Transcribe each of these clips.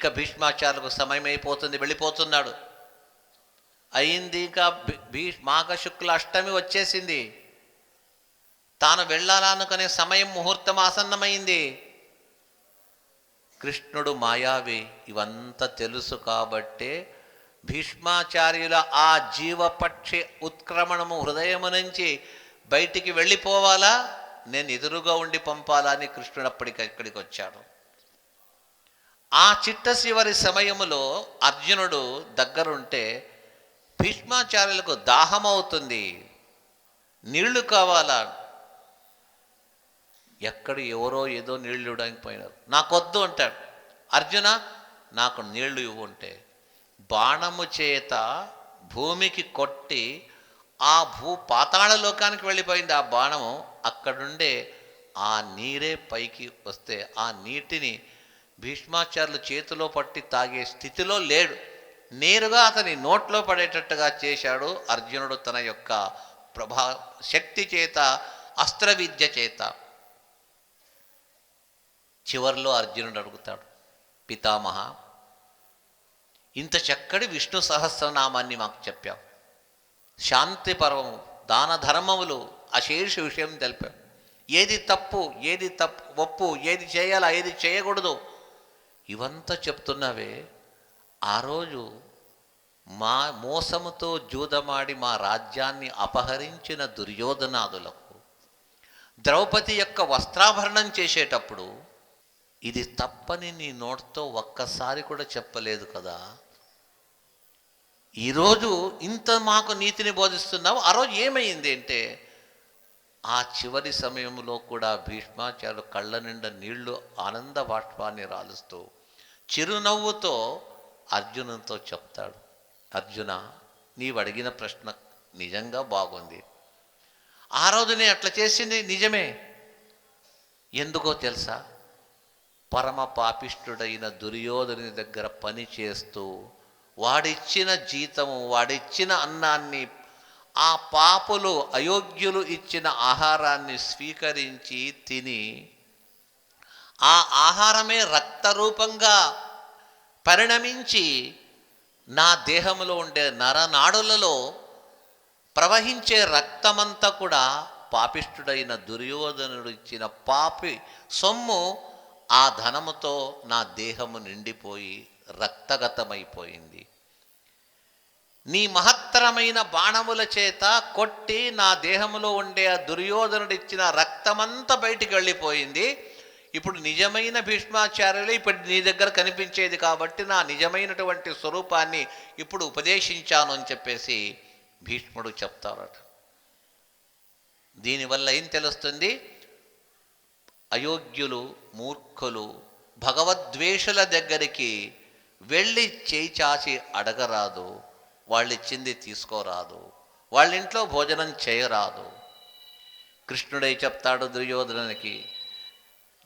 ఇక భీష్మాచార్యులకు సమయం అయిపోతుంది, వెళ్ళిపోతున్నాడు. అయింది ఇంకా మాఘ శుక్ల అష్టమి వచ్చేసింది. తాను వెళ్ళాలనుకునే సమయం, ముహూర్తం ఆసన్నమైంది. కృష్ణుడు మాయావి, ఇవంతా తెలుసు కాబట్టే భీష్మాచార్యుల ఆ జీవపక్షి ఉత్క్రమణము హృదయము నుంచి బయటికి వెళ్ళిపోవాలా, నేను ఎదురుగా ఉండి పంపాలని కృష్ణుడు అక్కడికి వచ్చాడు. ఆ చిట్ట చివరి సమయములో అర్జునుడు దగ్గరుంటే భీష్మాచార్యులకు దాహం అవుతుంది, నీళ్లు కావాలా. ఎక్కడ ఎవరో ఏదో నీళ్లు ఇవ్వడానికి పోయినారు. నాకొద్దు అంటాడు. అర్జున నాకు నీళ్లు ఇవ్వు అంటే బాణము చేత భూమికి కొట్టి ఆ పాతాళ లోకానికి వెళ్ళిపోయింది ఆ బాణము. అక్కడుండే ఆ నీరే పైకి వస్తే ఆ నీటిని భీష్మాచార్యులు చేతిలో పట్టి తాగే స్థితిలో లేడు. నేరుగా అతని నోట్లో పడేటట్టుగా చేశాడు అర్జునుడు తన యొక్క శక్తి చేత, అస్త్ర విద్య చేత. చివరిలో అర్జునుడు అడుగుతాడు, పితామహ, ఇంత చక్కటి విష్ణు సహస్రనామాన్ని మాకు చెప్పావు, శాంతి పర్వము, దాన ధర్మములు, అశేష విషయం తెలిపావు. ఏది తప్పు, ఏది ఒప్పు, ఏది చేయాలా, ఏది చేయకూడదు, ఇవంతా చెప్తున్నావే. ఆ రోజు మా మోసముతో జూదమాడి మా రాజ్యాన్ని అపహరించిన దుర్యోధనాదులకు ద్రౌపది యొక్క వస్త్రాభరణం చేసేటప్పుడు ఇది తప్పని నీ నోటితో ఒక్కసారి కూడా చెప్పలేదు కదా. ఈరోజు ఇంత మాకు నీతిని బోధిస్తున్నావు, ఆ రోజు ఏమైంది అంటే ఆ చివరి సమయంలో కూడా భీష్మాచార్యులు కళ్ళ నిండా నీళ్లు ఆనంద బాష్పాన్ని రాలుస్తూ చిరునవ్వుతో అర్జునునితో చెప్తాడు, అర్జున, నీవు అడిగిన ప్రశ్న నిజంగా బాగుంది. ఆ రోజు నేను అట్లా చేసింది నిజమే. ఎందుకో తెలుసా, పరమ పాపిష్ఠుడైన దుర్యోధనుని దగ్గర పని చేస్తూ వాడిచ్చిన జీతము, వాడిచ్చిన అన్నాన్ని, ఆ పాపులు అయోగ్యులు ఇచ్చిన ఆహారాన్ని స్వీకరించి తిని ఆ ఆహారమే రక్తరూపంగా పరిణమించి నా దేహంలో ఉండే నరనాడులలో ప్రవహించే రక్తమంతా కూడా పాపిష్ఠుడైన దుర్యోధనుడు ఇచ్చిన పాపి సొమ్ము. ఆ ధనముతో నా దేహము నిండిపోయి రక్తగతమైపోయింది. నీ మహత్తరమైన బాణముల చేత కొట్టి నా దేహములో ఉండే ఆ దుర్యోధనుడు ఇచ్చిన రక్తమంతా బయటికి వెళ్ళిపోయింది. ఇప్పుడు నిజమైన భీష్మాచార్యులు ఇప్పుడు నీ దగ్గర కనిపించేది కాబట్టి నా నిజమైనటువంటి స్వరూపాన్ని ఇప్పుడు ఉపదేశించాను అని చెప్పేసి భీష్ముడు చెప్తారట. దీనివల్ల ఏం తెలుస్తుంది, అయోగ్యులు, మూర్ఖులు, భగవద్వేషుల దగ్గరికి వెళ్ళి చేయి చాచి అడగరాదు, వాళ్ళిచ్చింది తీసుకోరాదు, వాళ్ళ ఇంట్లో భోజనం చేయరాదు. కృష్ణుడై చెప్తాడు దుర్యోధనునికి,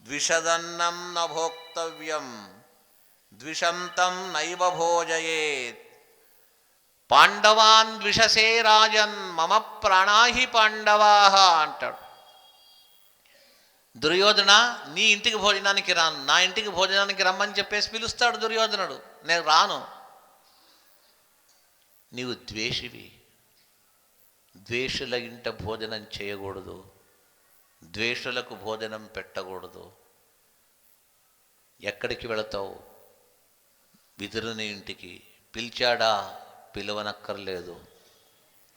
ద్విషదన్నం న భోక్తవ్యం ద్విషంతం నైవ భోజయేత్ పాండవాన్ ద్విషసే రాజన్ మమ ప్రాణాహి పాండవాహ అంటాడు. దుర్యోధన, నీ ఇంటికి భోజనానికి రాను, నా ఇంటికి భోజనానికి రమ్మని చెప్పేసి పిలుస్తాడు దుర్యోధనుడు. నేను రాను. నీవు ద్వేషివి, ద్వేషుల ఇంట భోజనం చేయకూడదు, ద్వేషులకు భోజనం పెట్టకూడదు. ఎక్కడికి వెళతావు? విదురుని ఇంటికి. పిలిచాడా? పిలవనక్కర్లేదు,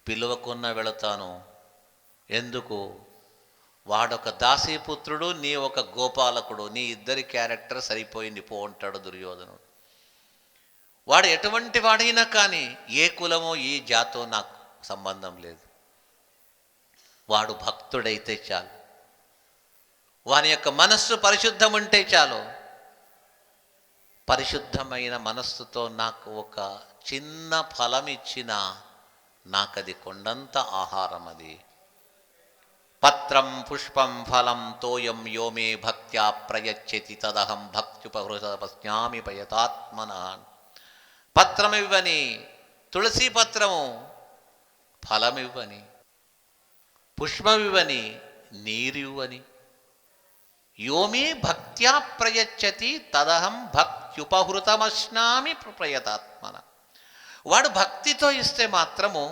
పిలవకున్నా వెళతాను. ఎందుకు? వాడొక దాసీపుత్రుడు, నీ ఒక గోపాలకుడు, నీ ఇద్దరి క్యారెక్టర్ సరిపోయింది పో అంటాడు దుర్యోధనుడు. వాడు ఎటువంటి వాడైనా కానీ, ఏ కులమో ఏ జాతో నాకు సంబంధం లేదు, వాడు భక్తుడైతే చాలు, వాని యొక్క మనస్సు పరిశుద్ధం ఉంటే చాలు. పరిశుద్ధమైన మనస్సుతో నాకు ఒక చిన్న ఫలం ఇచ్చినా నాకది కొండంత ఆహారం. అది పత్రం పుష్పం ఫలం తోయం యోమే భక్త్యా ప్రయచ్చతి తదహం భక్త్యుపహృతపస్యామి పయతాత్మన. పత్రమివ్వని, తులసి పత్రము ఫలమివ్వని, పుష్పమివ్వని, నీరివ్వని, యోమి భక్త్యా ప్రయచ్చతి తదహం భక్త్యుపహృతమశ్నామి ప్రయతాత్మన. వాడు భక్తితో ఇస్తే మాత్రము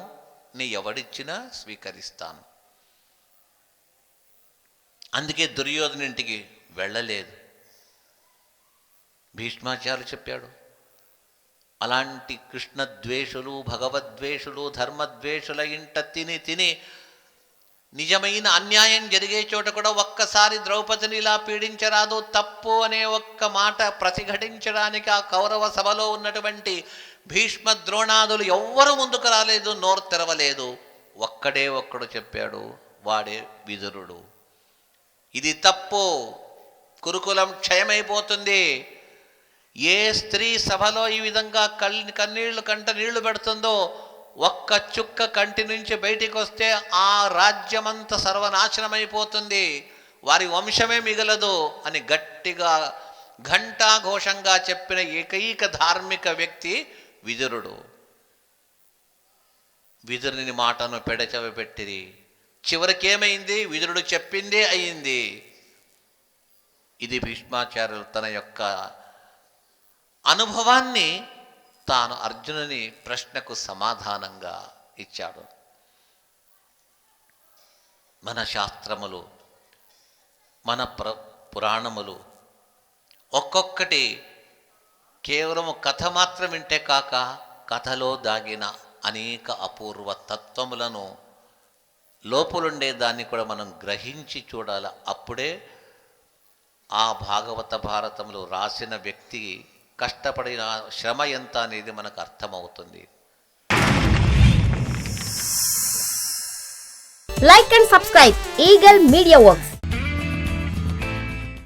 నీ ఎవడిచ్చినా స్వీకరిస్తాను. అందుకే దుర్యోధనుంటికి వెళ్ళలేదు. భీష్మాచార్యులు చెప్పాడు, అలాంటి కృష్ణద్వేషులు, భగవద్వేషులు, ధర్మద్వేషుల ఇంట తిని నిజమైన అన్యాయం జరిగే చోట కూడా ఒక్కసారి ద్రౌపదిని ఇలా పీడించరాదు, తప్పు అనే ఒక్క మాట ప్రతిఘటించడానికి ఆ కౌరవ సభలో ఉన్నటువంటి భీష్మ ద్రోణాదులు ఎవ్వరూ ముందుకు రాలేదు, నోరు తెరవలేదు. ఒక్కడు చెప్పాడు, వాడే విదురుడు. ఇది తప్పు, కురుకులం క్షయమైపోతుంది. ఏ స్త్రీ సభలో ఈ విధంగా కన్నీళ్లు కంట నీళ్లు పెడుతుందో, ఒక్క చుక్క కంటి నుంచి బయటికి వస్తే ఆ రాజ్యమంతా సర్వనాశనమైపోతుంది, వారి వంశమే మిగలదు అని గట్టిగా ఘంటాఘోషంగా చెప్పిన ఏకైక ధార్మిక వ్యక్తి విదురుడు. విదురుని మాటను పెడచెవి పెట్టిరి. చివరికేమైంది? విదురుడు చెప్పిందే అయింది. ఇది భీష్మాచార్యులు తన యొక్క అనుభవాన్ని తాను అర్జునుని ప్రశ్నకు సమాధానంగా ఇచ్చాడు. మన శాస్త్రములు, మన పురాణములు ఒక్కొక్కటి కేవలం కథ మాత్రం వింటే కాక, కథలో దాగిన అనేక అపూర్వ తత్వములను, లోపలుండే దాన్ని కూడా మనం గ్రహించి చూడాలి. అప్పుడే ఆ భాగవత భారతములు రాసిన వ్యక్తి కష్టపడిన శ్రమ ఎంత అనేది మనకు అర్థమవుతుంది. Like and subscribe Eagle Media Works.